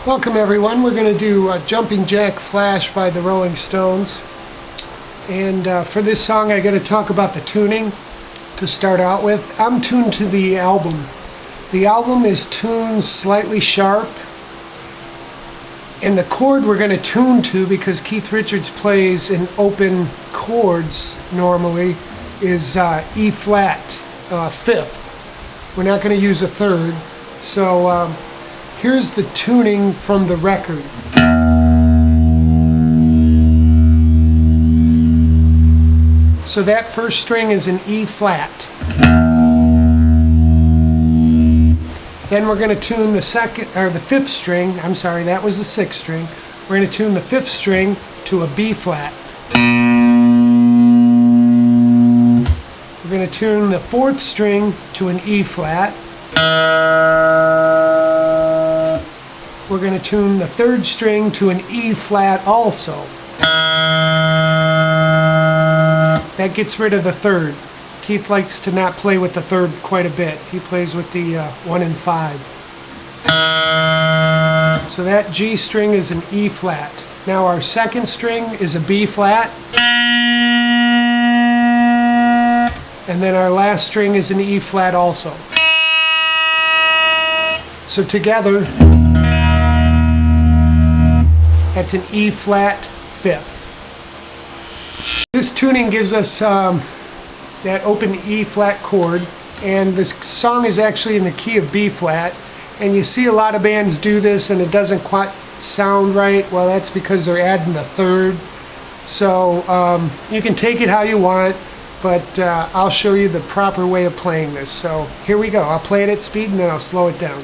Welcome everyone. We're going to do Jumping Jack Flash by the Rolling Stones. And for this song I got to talk about the tuning to start out with. I'm tuned to the album. The album is tuned slightly sharp. And the chord we're going to tune to, because Keith Richards plays in open chords normally, is E flat, fifth. We're not going to use a third. So here's the tuning from the record. So that first string is an E flat. Then we're going to tune the fifth string. I'm sorry, that was the sixth string. We're going to tune the fifth string to a B flat. We're going to tune the fourth string to an E flat. We're going to tune the third string to an E flat also. That gets rid of the third. Keith likes to not play with the third quite a bit. He plays with the 1 and 5. So that G string is an E flat. Now our second string is a B flat. And then our last string is an E flat also. So together, that's an E flat fifth. This tuning gives us that open E flat chord, and this song is actually in the key of B flat, and you see a lot of bands do this and it doesn't quite sound right. Well, that's because they're adding the third. So you can take it how you want, but I'll show you the proper way of playing this. So here we go. I'll play it at speed and then I'll slow it down.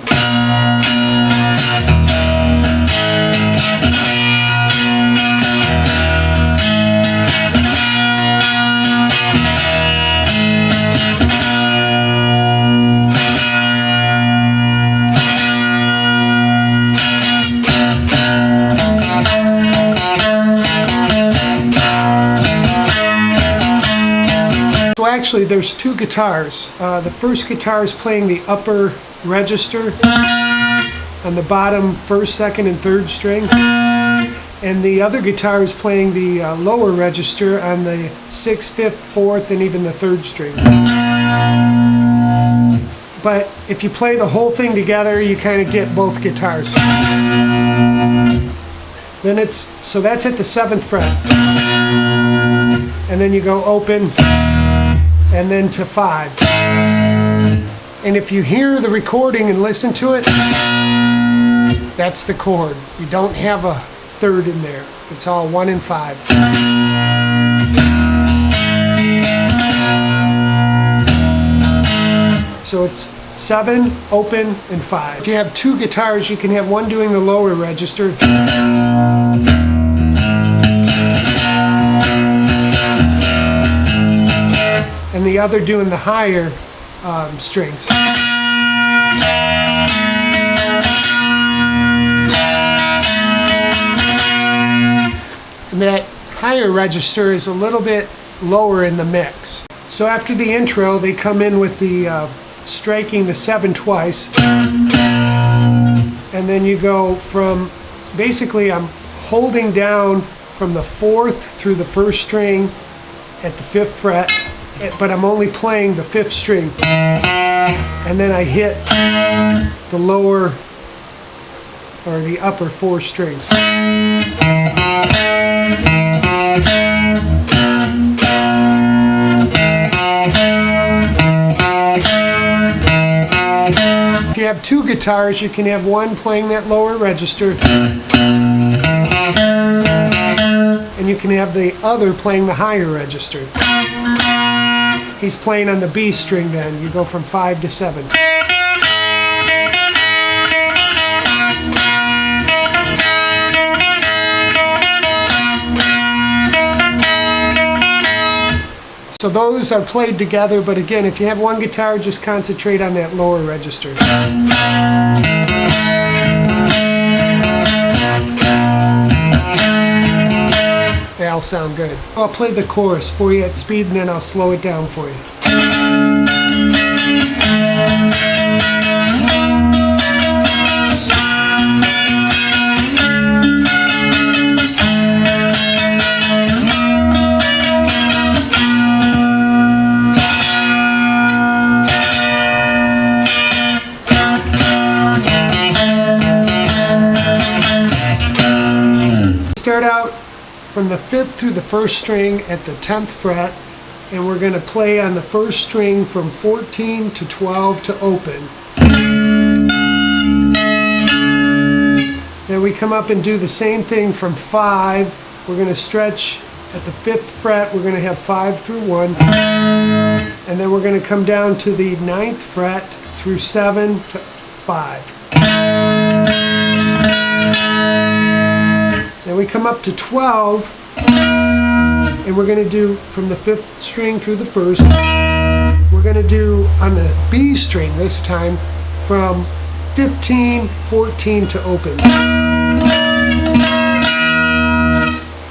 Actually, there's two guitars. The first guitar is playing the upper register on the bottom first, second, and third string. And the other guitar is playing the lower register on the sixth, fifth, fourth, and even the third string. But if you play the whole thing together, you kind of get both guitars. Then so that's at the 7th fret. And then you go open, and then to 5. And if you hear the recording and listen to it, that's the chord. You don't have a third in there. It's all 1 and 5. So it's 7, open, and 5. If you have two guitars, you can have one doing the lower register and the other doing the higher strings. And that higher register is a little bit lower in the mix. So after the intro, they come in with the striking the 7 twice. And then you go from, basically I'm holding down from the 4th through the 1st string at the 5th fret, but I'm only playing the 5th string, and then I hit the lower or the upper 4 strings. If you have two guitars, you can have one playing that lower register, and you can have the other playing the higher register. He's playing on the B string then. You go from 5 to 7. So those are played together, but again, if you have one guitar, just concentrate on that lower register. That'll sound good. I'll play the chorus for you at speed and then I'll slow it down for you. from the 5th through the 1st string at the 10th fret, and we're going to play on the 1st string from 14 to 12 to open. Then we come up and do the same thing from 5. We're going to stretch at the 5th fret, we're going to have 5 through 1. And then we're going to come down to the 9th fret through 7 to 5. Then we come up to 12, and we're going to do from the 5th string through the 1st. We're going to do on the B string this time from 15, 14 to open.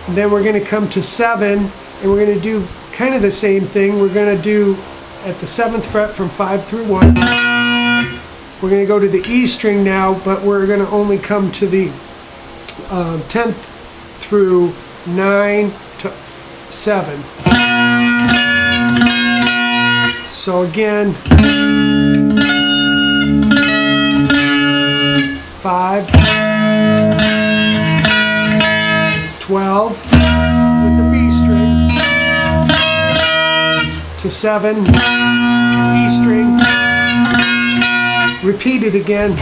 And then we're going to come to 7, and we're going to do kind of the same thing. We're going to do at the 7th fret from 5 through 1. We're going to go to the E string now, but we're going to only come to the 10th through 9 to 7. So again, 5, 12 with the B string, to 7, E string, repeat it again.